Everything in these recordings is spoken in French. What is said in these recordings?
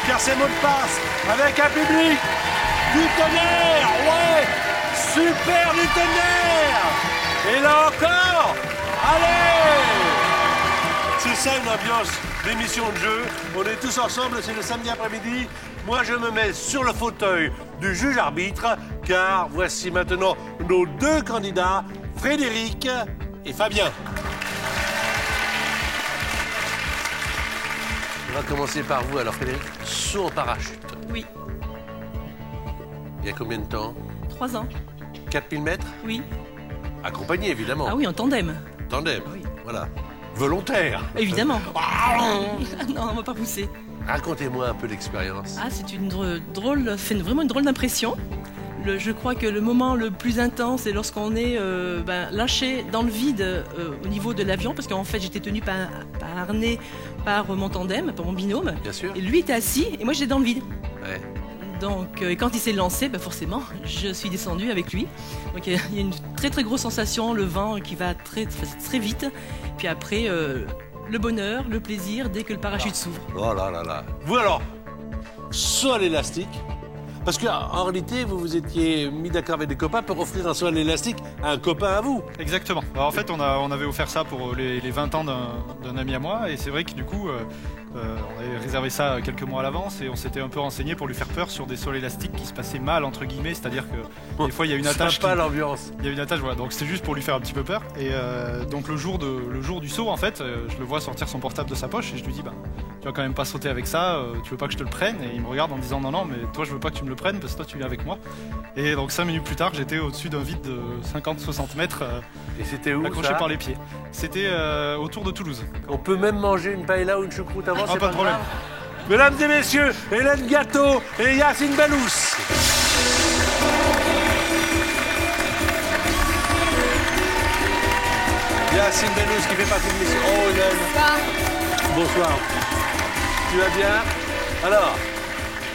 car c'est mot de passe avec un public du tonnerre. Ouais, super du tonnerre. Et là encore, allez. C'est ça une ambiance d'émission de jeu. On est tous ensemble, c'est le samedi après-midi. Moi, je me mets sur le fauteuil du juge arbitre, car voici maintenant nos deux candidats, Frédéric et Fabien. On va commencer par vous, alors Frédéric. Saut en parachute. Oui. Il y a combien de temps? 3 ans. 4000 mètres? Oui. Accompagné, évidemment. Ah oui, en tandem. Tandem, Oui. voilà. Volontaire. Évidemment. Non, on va pas pousser. Racontez-moi un peu l'expérience. Ah, c'est une drôle, c'est vraiment une drôle d'impression. Je crois que le moment le plus intense, c'est lorsqu'on est lâché dans le vide au niveau de l'avion, parce qu'en fait, j'étais tenue par un harnais par mon tandem, par mon binôme. Bien sûr. Et lui était assis, et moi j'étais dans le vide. Ouais. Donc, quand il s'est lancé, forcément, je suis descendue avec lui. Donc, il y a une très très grosse sensation, le vent qui va très, très vite. Puis après, le bonheur, le plaisir, dès que le parachute s'ouvre. Oh là là là. Vous alors, saut à l'élastique. Parce qu'en réalité, vous vous étiez mis d'accord avec des copains pour offrir un saut à l'élastique à un copain à vous. Exactement. Alors, en fait, on avait offert ça pour les 20 ans d'un ami à moi. Et c'est vrai que du coup, on avait réservé ça quelques mois à l'avance. Et on s'était un peu renseigné pour lui faire peur sur des sauts élastiques qui se passaient mal, entre guillemets. C'est-à-dire que des fois, il y a une attache. Pas l'ambiance. Il y a une attache, voilà. Donc c'était juste pour lui faire un petit peu peur. Et donc le jour du saut, en fait, je le vois sortir son portable de sa poche. Et je lui dis, tu vas quand même pas sauter avec ça. Tu veux pas que je te le prenne? Et il me regarde en disant, non, mais toi, je veux pas que tu me le prennes parce que toi, tu viens avec moi. Et donc 5 minutes plus tard, j'étais au-dessus d'un vide de 50-60 mètres. Et c'était où accroché ça par les pieds. C'était autour de Toulouse. On peut même manger une paella ou une choucroute avant, c'est pas de problème. grave. Mesdames et messieurs, Hélène Gâteau et Yacine Bellous. Yacine Bellous qui fait partie de l'émission. Oh Hélène. Bonsoir. Tu vas bien? Alors,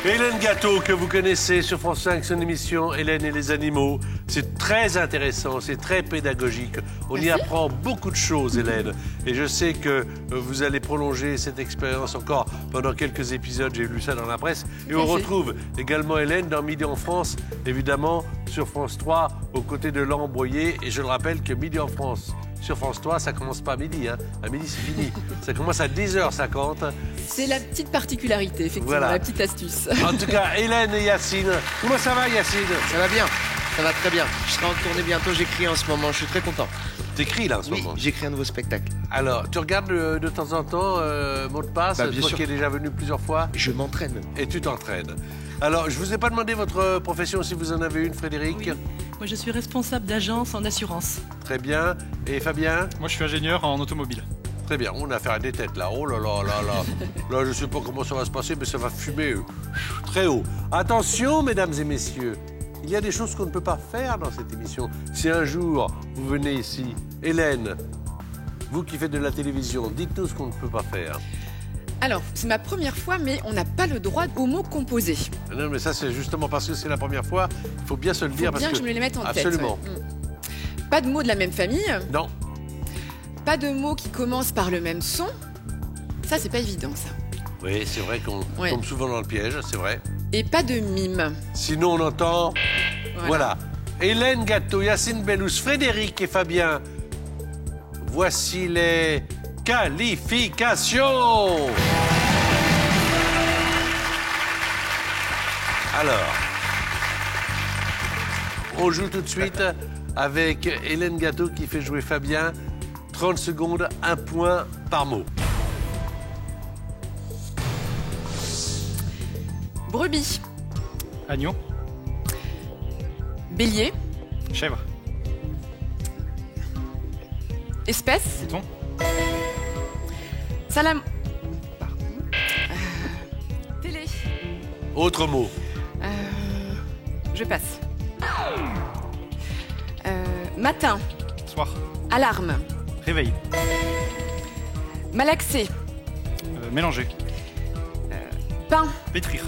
Hélène Gâteau, que vous connaissez sur France 5, son émission Hélène et les animaux. C'est très intéressant, c'est très pédagogique. On y apprend beaucoup de choses, Hélène. Et je sais que vous allez prolonger cette expérience encore pendant quelques épisodes. J'ai lu ça dans la presse. Et on retrouve également Hélène dans Midi en France, évidemment, sur France 3, aux côtés de Laurent Boyer. Et je le rappelle que Midi en France, sur France 3, ça commence pas à midi. Hein. À midi, c'est fini. Ça commence à 10h50. C'est la petite particularité, effectivement, voilà. La petite astuce. En tout cas, Hélène et Yacine. Comment ça va, Yacine? Ça va bien, ça va très bien. Je serai en tournée bientôt, j'écris en ce moment, je suis très content. T'écris là en ce Oui, moment? j'écris un nouveau spectacle. Alors, tu regardes de temps en temps Mot de passe, Bien toi sûr. qui es déjà venu plusieurs fois, Je m'entraîne. et tu t'entraînes. Alors, je vous ai pas demandé votre profession, si vous en avez une, Frédéric. Oui. Moi, je suis responsable d'agence en assurance. Très bien. Et Fabien? Moi, je suis ingénieur en automobile. Très bien. On a affaire à des têtes là. Oh là là là là. Là, je sais pas comment ça va se passer, mais ça va fumer très haut. Attention, mesdames et messieurs. Il y a des choses qu'on ne peut pas faire dans cette émission. Si un jour, vous venez ici, Hélène, vous qui faites de la télévision, dites-nous ce qu'on ne peut pas faire. Alors, c'est ma première fois, mais on n'a pas le droit aux mots composés. Non, mais ça, c'est justement parce que c'est la première fois. Il faut bien se le dire. Faut bien que je me les mette en tête. Absolument. Ouais. Pas de mots de la même famille. Non. Pas de mots qui commencent par le même son. Ça, c'est pas évident, ça. Oui, c'est vrai qu'on tombe souvent dans le piège, c'est vrai. Et pas de mime. Sinon, on entend... Voilà. Hélène Gâteau, Yacine Bellous, Frédéric et Fabien. Voici les qualifications. Alors, on joue tout de suite avec Hélène Gâteau qui fait jouer Fabien. 30 secondes, 1 point par mot. Brebis. Agneau. Bélier. Chèvre. Espèce. Mouton. Salam. Pardon. Télé. Autre mot. Je passe. Matin. Soir. Alarme. Réveil. Malaxé. Mélanger. Pain. Pétrir.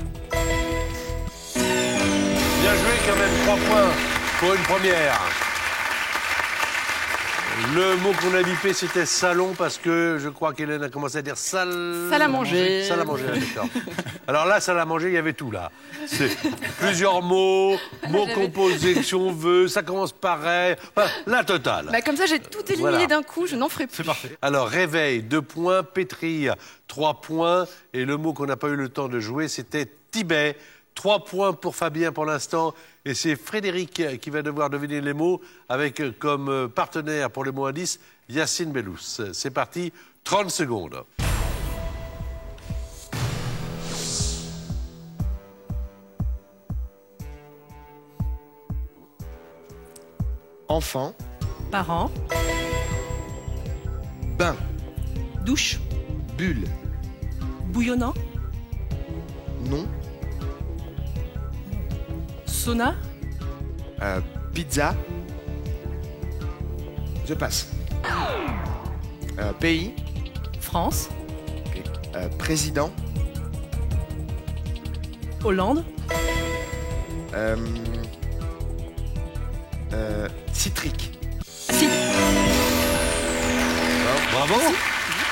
Bien joué quand même, 3 points pour une première. Le mot qu'on a bipé, c'était salon, parce que je crois qu'Hélène a commencé à dire salle à manger. Salle à manger, d'accord. Alors là, salle à manger, il y avait tout, là. C'est plusieurs mots, mots composés, si on veut, ça commence pareil. Enfin, la totale. Bah, comme ça, j'ai tout éliminé Voilà. d'un coup, je n'en ferai plus. C'est parfait. Alors, réveil, 2 points, pétrir, 3 points. Et le mot qu'on n'a pas eu le temps de jouer, c'était Tibet. 3 points pour Fabien pour l'instant. Et c'est Frédéric qui va devoir deviner les mots avec comme partenaire pour le mot indice Yacine Bellous. C'est parti, 30 secondes. Enfant, Parents, bain, douche, bulle, bouillonnant, non, sauna, pizza. Je passe. Pays, France, président, Hollande, citrique. si, Bravo.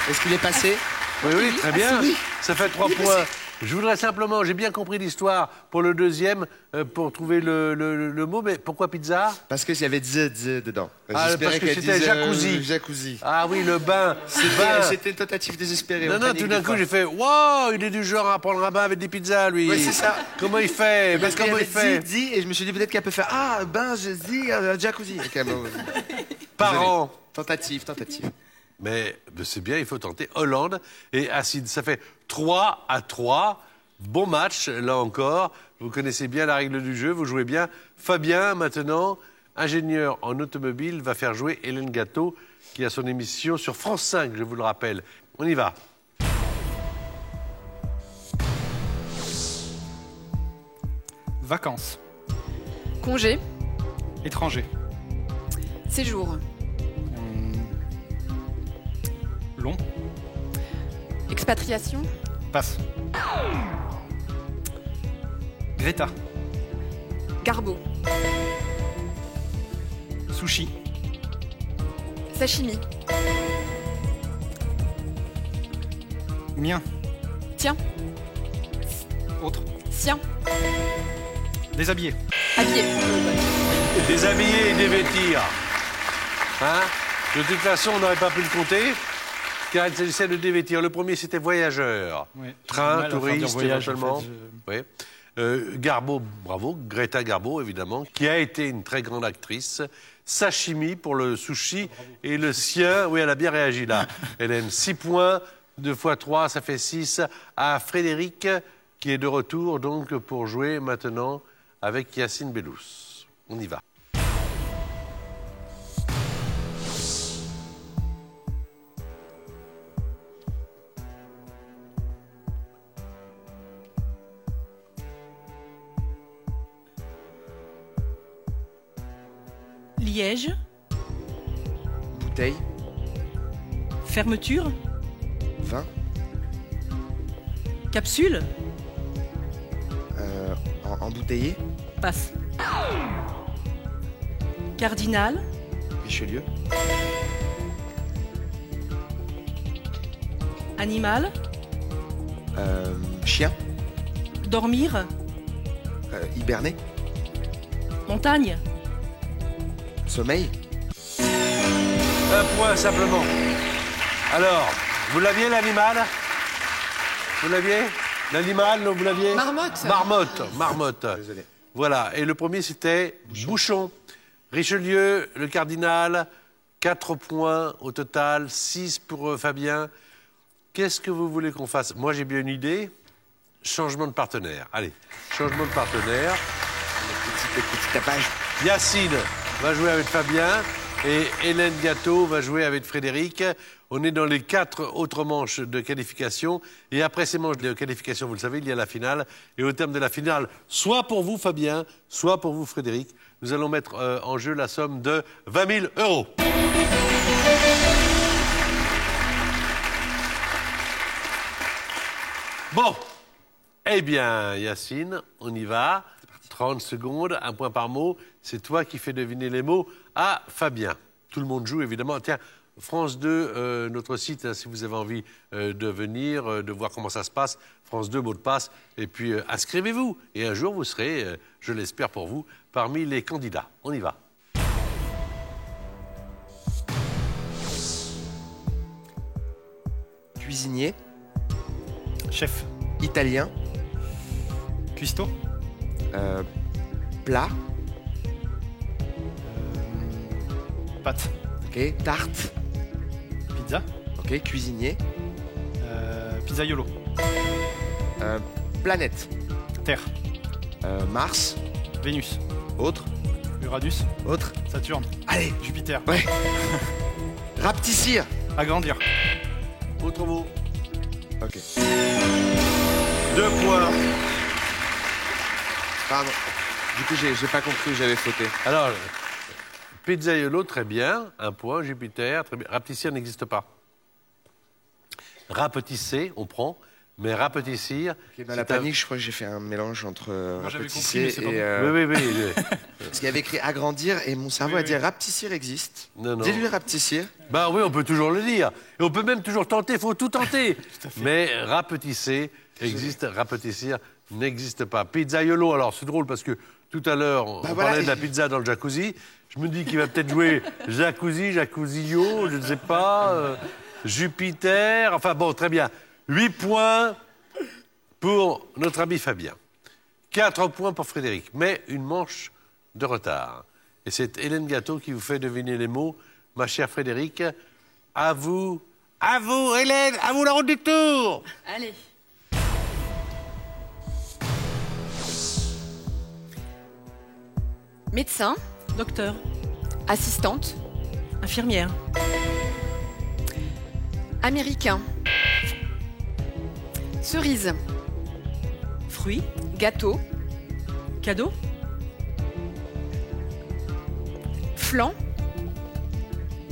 Est-ce qu'il est passé? Oui, oui, très bien. Ça fait 3 points. Je voudrais simplement, j'ai bien compris l'histoire pour le deuxième, pour trouver le mot, mais pourquoi pizza? Parce qu'il y avait z dedans. Ah, J'espérais parce que qu'elle c'était dise, jacuzzi. Jacuzzi. Ah oui, le bain. C'était une tentative désespérée. Non, on non, panique tout d'un des coup, fois. j'ai fait waouh, il est du genre à prendre un bain avec des pizzas, lui. Ouais, c'est ça. Comment il fait? Parce qu'il Comment il fait? avait dit, et je me suis dit peut-être qu'elle peut faire ben je dis jacuzzi. Ok, bon, Parents. Tentative. Mais c'est bien, il faut tenter. Hollande et Acide. Ça fait 3-3. Bon match, là encore. Vous connaissez bien la règle du jeu, vous jouez bien. Fabien, maintenant, ingénieur en automobile, va faire jouer Hélène Gâteau, qui a son émission sur France 5, je vous le rappelle. On y va. Vacances, Congé, étranger, séjour, long, expatriation, passe. Greta, garbo, sushi, sashimi, mien, tiens, autre, sien, déshabillé, habillé. Déshabiller et dévêtir. Hein? De toute façon, on n'aurait pas pu le compter, car il s'agissait de dévêtir. Le premier, c'était voyageur. Oui, j'ai du Train, mal à faire dire touriste, voyage, éventuellement. en fait, Oui. Garbo, bravo, Greta Garbo, évidemment, qui a été une très grande actrice. Sashimi pour le sushi. Et le sien, oui, elle a bien réagi là. Hélène, 6 points, 2 fois 3, ça fait 6. À Frédéric, qui est de retour, donc, pour jouer maintenant avec Yacine Bellous. On y va. Liège, bouteille, fermeture, vin, capsule, embouteillé, passe. Cardinal, Richelieu, animal, chien, dormir, hiberner, montagne, sommeil, 1 point simplement. Alors, vous l'aviez l'animal? Vous l'aviez? L'animal, non, vous l'aviez? Marmotte. Marmotte. Désolé. Voilà, et le premier c'était Bouchon. Richelieu, le cardinal, 4 points au total, 6 pour Fabien. Qu'est-ce que vous voulez qu'on fasse? Moi j'ai bien une idée, changement de partenaire. Allez, changement de partenaire. Petit tapage. Yacine va jouer avec Fabien et Hélène Gâteau va jouer avec Frédéric. On est dans les 4 autres manches de qualification. Et après ces manches de qualification, vous le savez, il y a la finale. Et au terme de la finale, soit pour vous Fabien, soit pour vous Frédéric, nous allons mettre en jeu la somme de 20 000 €. Bon, eh bien Yacine, on y va. 30 secondes, 1 point par mot. C'est toi qui fais deviner les mots à Fabien. tout le monde joue, évidemment. Tiens, France 2, notre site, hein, si vous avez envie de venir, de voir comment ça se passe, France 2, mot de passe, et puis inscrivez-vous. Et un jour, vous serez, je l'espère pour vous, parmi les candidats. On y va. Cuisinier. Chef. Italien. Cuistot. Plat. Pâte. Ok. Tarte. Pizza. Ok. Cuisinier. Pizzaiolo. Planète. Terre. Mars. Vénus. Autre. Uranus. Autre. Saturne. Allez. Jupiter. Ouais. Rapetissir. Agrandir. Autre mot. Ok. 2 points. Pardon. Du coup, j'ai pas compris, j'avais fauté. Alors, pizzaiolo, très bien. 1 point. Jupiter, très bien. Rapetissir n'existe pas. Rapetisser, on prend. Mais rapetissir... Okay, dans la panique, je crois que j'ai fait un mélange entre j'avais rapetisser compris, mais et... Oui. Parce qu'il y avait écrit agrandir et mon cerveau a dit rapetissir existe. Non. Dis-lui rapetissir. Ben oui, on peut toujours le dire. Et on peut même toujours tenter, il faut tout tenter. Mais rapetisser existe, rapetissir n'existe pas. Pizzaiolo, alors c'est drôle parce que tout à l'heure, on parlait de la pizza dans le jacuzzi. Je me dis qu'il va peut-être jouer jacuzzio, je ne sais pas, Jupiter, enfin bon, très bien. 8 points pour notre ami Fabien. 4 points pour Frédéric, mais une manche de retard. Et c'est Hélène Gâteau qui vous fait deviner les mots. Ma chère Frédéric, à vous Hélène, à vous la route du tour. Allez. Médecin, Docteur. assistante, Infirmière. américain. Cerise, Fruit. gâteau, Cadeau. flan,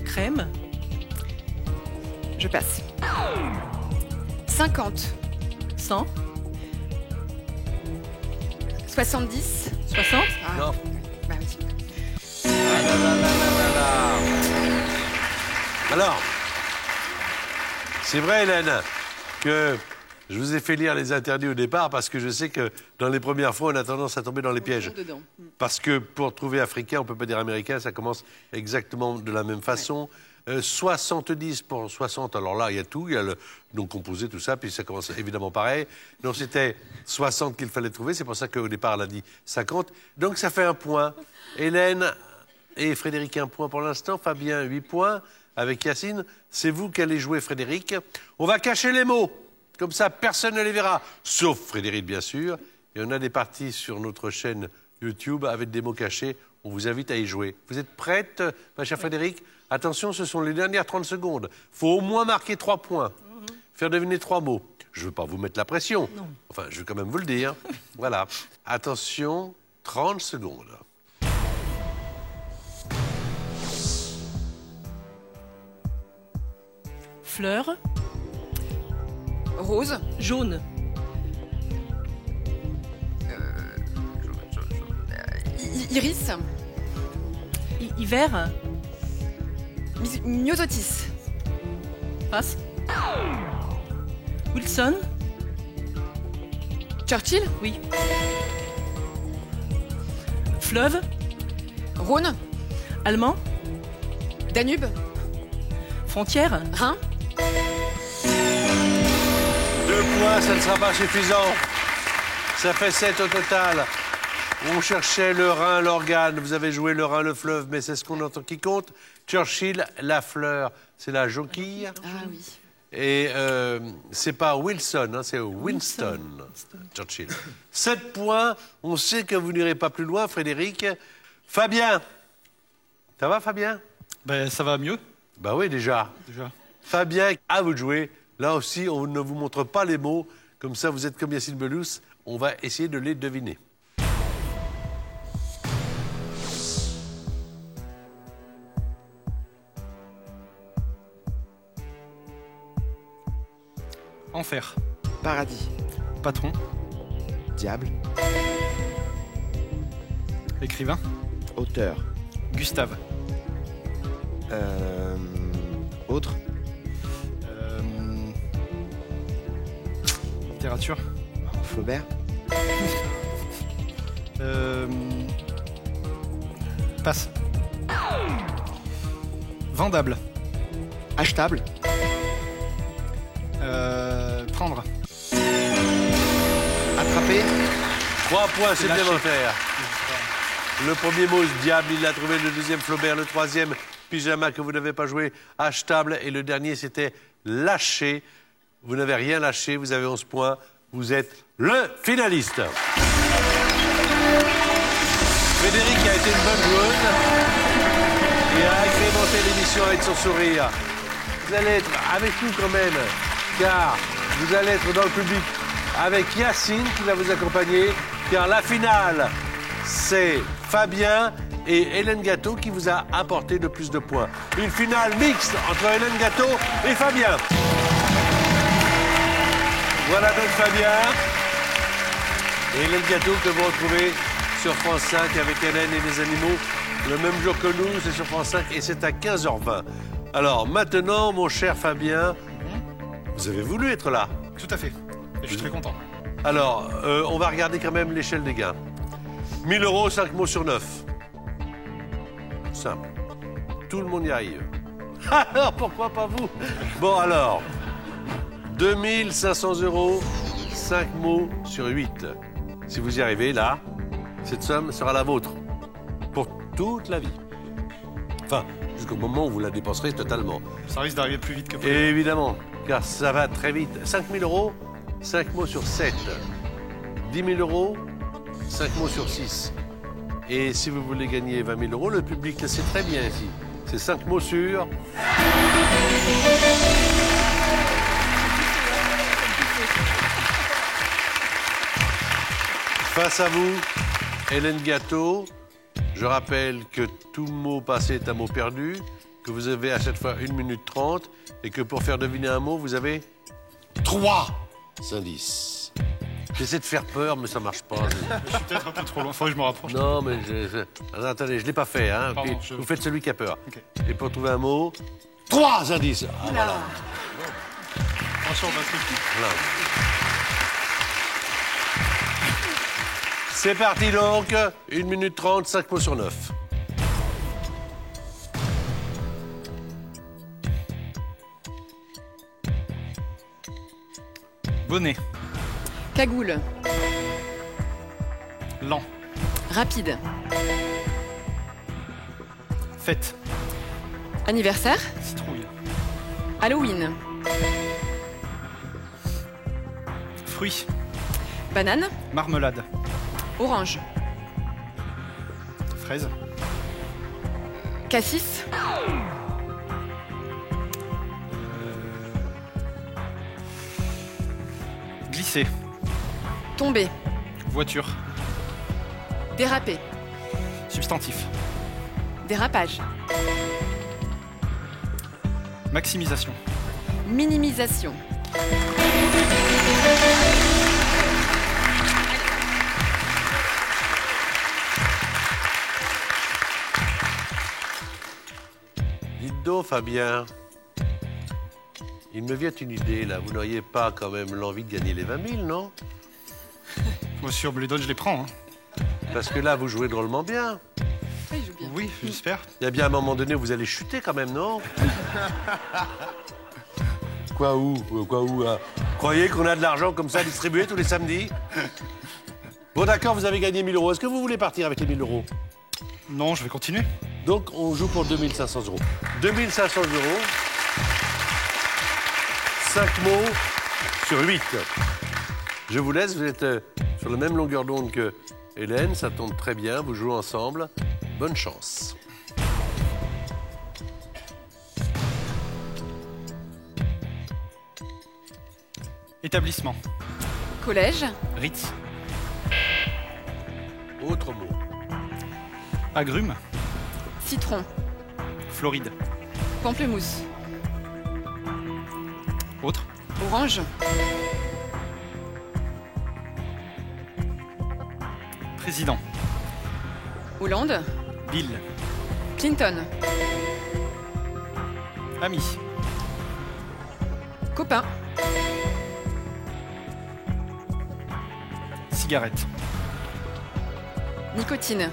Crème. je passe. 50, 100. 70. 60. Non. Bah oui. Alors, c'est vrai Hélène que je vous ai fait lire les interdits au départ parce que je sais que dans les premières fois, on a tendance à tomber dans les pièges. Dedans. Parce que pour trouver africain, on ne peut pas dire américain, ça commence exactement de la même façon. 70 pour 60, alors là, il y a tout, il y a le nom composé, tout ça, puis ça commence évidemment pareil. Donc c'était 60 qu'il fallait trouver, c'est pour ça qu'au départ, elle a dit 50. Donc ça fait 1 point. Hélène et Frédéric, 1 point pour l'instant. Fabien, 8 points. Avec Yacine, c'est vous qui allez jouer, Frédéric. On va cacher les mots. Comme ça, personne ne les verra, sauf Frédéric, bien sûr. Et on a des parties sur notre chaîne YouTube avec des mots cachés. On vous invite à y jouer. Vous êtes prête, ma chère Frédéric? Attention, ce sont les dernières 30 secondes. Il faut au moins marquer 3 points. Faire deviner 3 mots. Je ne veux pas vous mettre la pression. Non. Enfin, je vais quand même vous le dire. Voilà. Attention, 30 secondes. Fleur. Rose, Jaune. iris, Hiver. myosotis, Passe. Wilson. Churchill, Oui. Fleuve. Rhône, Allemand. Danube, Frontière. Rhin, 2 points, ça ne sera pas suffisant. Ça fait 7 au total. On cherchait le Rhin, l'organe. Vous avez joué le Rhin, le fleuve, mais c'est ce qu'on entend qui compte. Churchill, la fleur, c'est la jonquille. ah oui. Et c'est pas Wilson, hein, c'est Winston. Churchill. 7 points. On sait que vous n'irez pas plus loin, Frédéric. Fabien. Ça va, Fabien? Ben, ça va mieux, Bah oui, déjà. Fabien, à vous de jouer. Là aussi, on ne vous montre pas les mots. Comme ça, vous êtes comme Yacine Belous. On va essayer de les deviner. Enfer. Paradis. Patron. Diable. Écrivain. Auteur. Gustave. Autre. Littérature. Flaubert. Passe. Vendable. Achetable. Prendre. Attraper. 3 points supplémentaires. Le premier mot, diable, il l'a trouvé. Le deuxième, Flaubert. Le troisième, pyjama, que vous n'avez pas joué, achetable. Et le dernier, c'était lâcher. Vous n'avez rien lâché, vous avez 11 points. Vous êtes le finaliste. Frédéric a été une bonne joueuse et a agrémenté l'émission avec son sourire. Vous allez être avec nous quand même, car vous allez être dans le public avec Yacine qui va vous accompagner, car la finale, c'est Fabien et Hélène Gâteau qui vous a apporté le plus de points. Une finale mixte entre Hélène Gâteau et Fabien. Voilà donc Fabien et Hélène Gâteau que vous retrouvez sur France 5 avec Hélène et les animaux le même jour que nous, c'est sur France 5 et c'est à 15h20. Alors maintenant, mon cher Fabien, vous avez voulu être là. Tout à fait. Et je suis très content. Alors, on va regarder quand même l'échelle des gains. 1 000 €, 5 mots sur 9. Simple. Tout le monde y arrive. Alors, pourquoi pas vous? Bon, alors, 2 500 €, 5 mots sur 8. Si vous y arrivez, là, cette somme sera la vôtre. Pour toute la vie. Enfin, jusqu'au moment où vous la dépenserez totalement. Ça risque d'arriver plus vite que prévu. Évidemment, car ça va très vite. 5 000 €, 5 mots sur 7. 10 000 €, 5 mots sur 6. Et si vous voulez gagner 20 000 €, le public le sait très bien ici. C'est 5 mots sur... Face à vous, Hélène Gâteau. Je rappelle que tout mot passé est un mot perdu, que vous avez à chaque fois 1 minute 30 et que pour faire deviner un mot, vous avez 3 indices. J'essaie de faire peur, mais ça marche pas. Je suis peut-être un peu trop loin. Faudrait que je me rapproche. Non, mais Alors, attendez, je l'ai pas fait. Hein. Pardon, Puis, vous faites celui qui a peur. Ok. Et pour trouver un mot, 3 indices. Ah, voilà. Attention, Patrick. Voilà. C'est parti donc, 1 minute 30, 5 mots sur 9. Bonnet. Cagoule. Lent. Rapide. Fête. Anniversaire. Citrouille. Halloween. Fruits. Banane. Marmelade. Orange. Fraise. Cassis. Glisser. Tomber. Voiture. Déraper. Substantif. Dérapage. Maximisation. Minimisation. Dites donc, Fabien, il me vient une idée, là. Vous n'auriez pas quand même l'envie de gagner les 20 000, non? Moi, sur les d'autres, je les prends. Hein. Parce que là, vous jouez drôlement bien. Oui, il joue bien. Oui, j'espère. Il y a bien un moment donné où vous allez chuter quand même, non? Quoi où hein? Croyez qu'on a de l'argent comme ça distribué tous les samedis? Bon, d'accord, vous avez gagné 1 000 €. Est-ce que vous voulez partir avec les 1 000 €? Non, je vais continuer. Donc, on joue pour 2 500 €. 2 500 €. 5 mots sur 8. Je vous laisse, vous êtes sur la même longueur d'onde que Hélène, ça tombe très bien, vous jouez ensemble. Bonne chance. Établissement. Collège. Ritz. Autre mot. Agrumes. Citron. Floride. Pamplemousse. Autre. Orange. Président. Hollande. Bill. Clinton. Ami. Copain. Cigarette. Nicotine.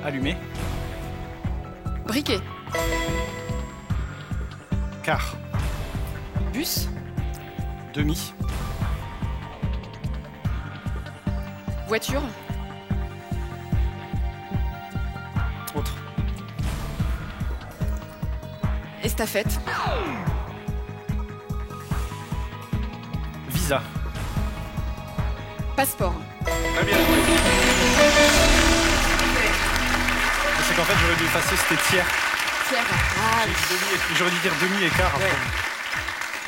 Allumé. Briquet. Car. Bus. Demi. Voiture. Autre. Estafette. Visa. Passeport. Très bien joué. C'est qu'en fait, j'aurais dû effacer, c'était tiers. Tiers. Ah oui. J'aurais dû dire demi et quart. après.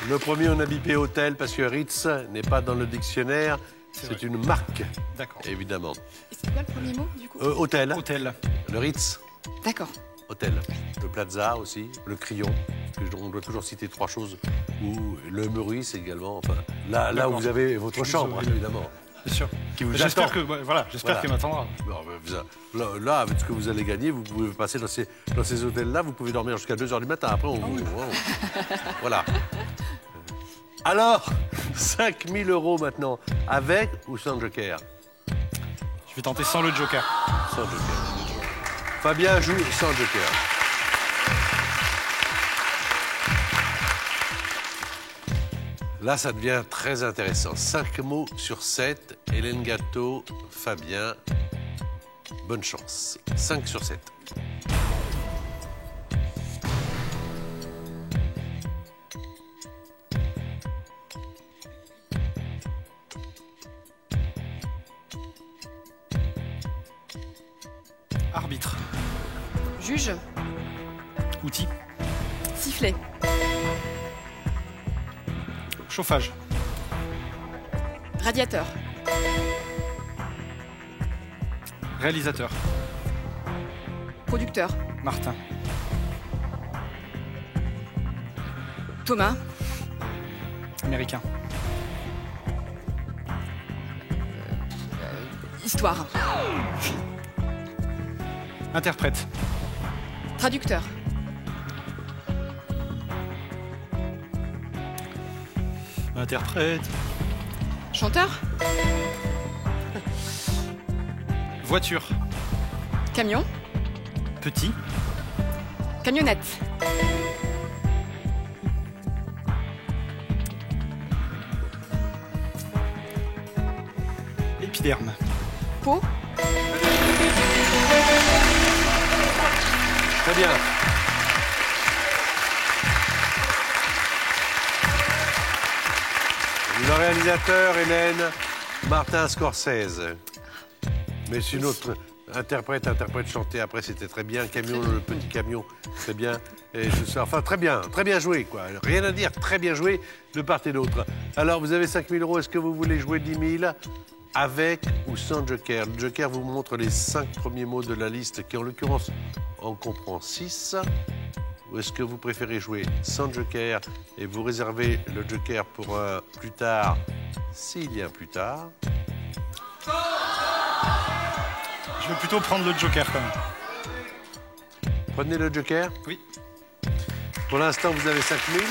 Le premier, on a bipé hôtel parce que Ritz n'est pas dans le dictionnaire. C'est vrai. une marque, D'accord. évidemment. Et c'est quoi le premier mot, du coup Hôtel. Hôtel. Le Ritz, D'accord. hôtel. Le Plaza aussi, le Crillon. Parce que on doit toujours citer 3 choses. Ou le Meurice également. Enfin, là où D'accord. vous avez votre Je suis chambre, désolé. évidemment. C'est sûr. Qui vous J'espère attend. que, voilà, j'espère Voilà. qu'elle m'attendra. Non, mais là, avec ce que vous allez gagner, vous pouvez passer dans ces hôtels-là, vous pouvez dormir jusqu'à 2h du matin. Après, voilà. Alors, 5 000 € maintenant, avec ou sans joker? Je vais tenter sans le joker. Sans joker. Fabien joue sans joker. Là, ça devient très intéressant. 5 mots sur 7. Hélène Gâteau, Fabien. Bonne chance. 5 sur 7. Arbitre. Juge. Outil. Sifflet. Chauffage. Radiateur. Réalisateur. Producteur. Martin. Thomas. Américain. Histoire. Interprète. Traducteur. Interprète. Chanteur. Voiture. Camion. Petit. Camionnette. Épiderme. Peau. Très bien. Le réalisateur, Hélène, Martin Scorsese. Mais c'est une autre interprète chanté après, c'était très bien. Camion, le petit camion, très bien. Et enfin, très bien joué, quoi. Rien à dire, très bien joué de part et d'autre. Alors, vous avez 5 000 €, est-ce que vous voulez jouer 10 000 avec ou sans joker? Le joker vous montre les 5 premiers mots de la liste, qui en l'occurrence en comprend 6. Ou est-ce que vous préférez jouer sans joker et vous réservez le joker pour un plus tard, s'il y a un plus tard? Je vais plutôt prendre le joker quand même. Prenez le joker. Oui. Pour l'instant, vous avez 5 000.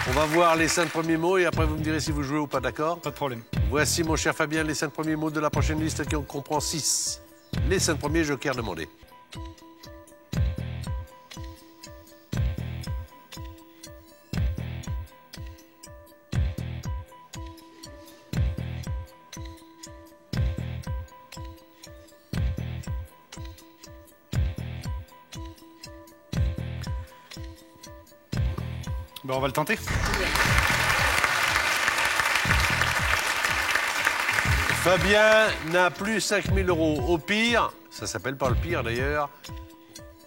On va voir les 5 premiers mots et après vous me direz si vous jouez ou pas, d'accord? Pas de problème. Voici, mon cher Fabien, les 5 premiers mots de la prochaine liste qui en comprend 6. Les 5 premiers jokers demandés. Ben, on va le tenter. Fabien n'a plus 5 000 €. Au pire, ça s'appelle pas le pire d'ailleurs,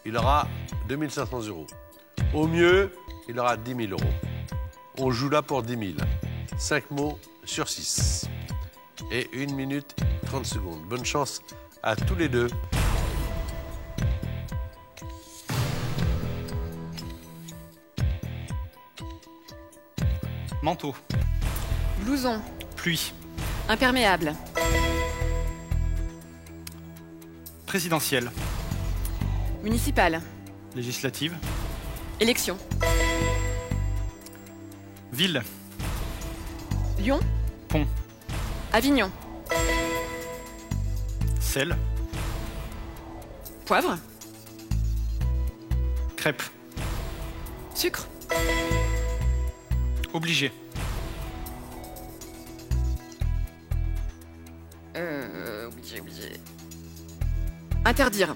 il aura 2 500 €. Au mieux, il aura 10 000 €. On joue là pour 10 000. 5 mots sur 6. Et 1 minute 30 secondes. Bonne chance à tous les deux. Manteau. Blouson. Pluie. Imperméable. Présidentielle. Municipal. Législative. Élection. Ville. Lyon. Pont. Avignon. Sel. Poivre. Crêpe. Sucre. Obligé. Obligé. Interdire.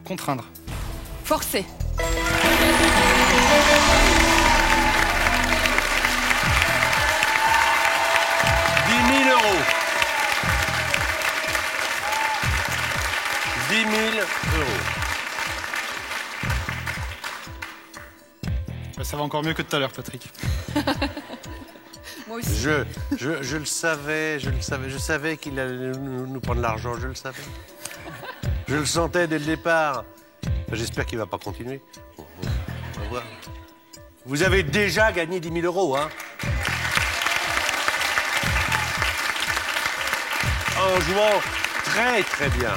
Contraindre. Forcer. 10 000 euros. 10 000 euros. Bah, ça va encore mieux que tout à l'heure, Patrick. Moi aussi. Je le savais, je savais qu'il allait nous prendre l'argent, je le savais. Je le sentais dès le départ. J'espère qu'il ne va pas continuer. On va voir. Vous avez déjà gagné 10 000 euros, hein? En jouant très très bien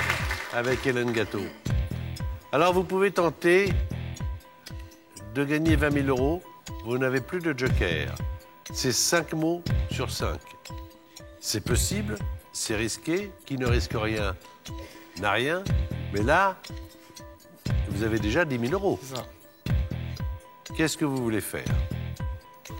avec Hélène Gâteau. Alors vous pouvez tenter de gagner 20 000 euros. Vous n'avez plus de joker. C'est 5 mots sur 5. C'est possible, c'est risqué. Qui ne risque rien n'a rien. Mais là, vous avez déjà 10 000 euros. C'est ça. Qu'est-ce que vous voulez faire? Moi,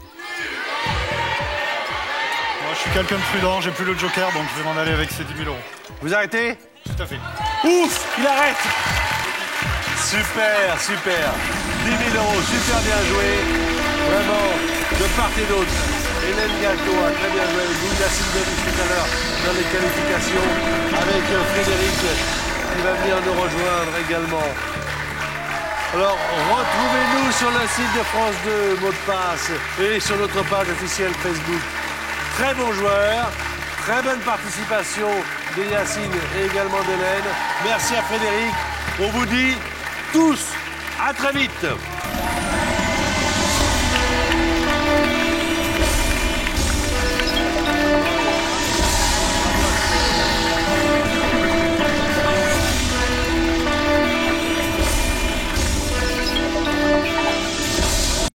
je suis quelqu'un de prudent, j'ai plus le joker, donc je vais m'en aller avec ces 10 000 euros. Vous arrêtez? Tout à fait. Ouf! Il arrête! Super, super. 10 000 euros, super bien joué. Vraiment, de part et d'autre. Hélène Gâteau a très bien joué avec vous. Yacine Denis tout à l'heure dans les qualifications avec Frédéric qui va venir nous rejoindre également. Alors, retrouvez-nous sur le site de France 2, mot de passe, et sur notre page officielle Facebook. Très bon joueur, très bonne participation de Yacine et également d'Hélène. Merci à Frédéric. On vous dit tous à très vite.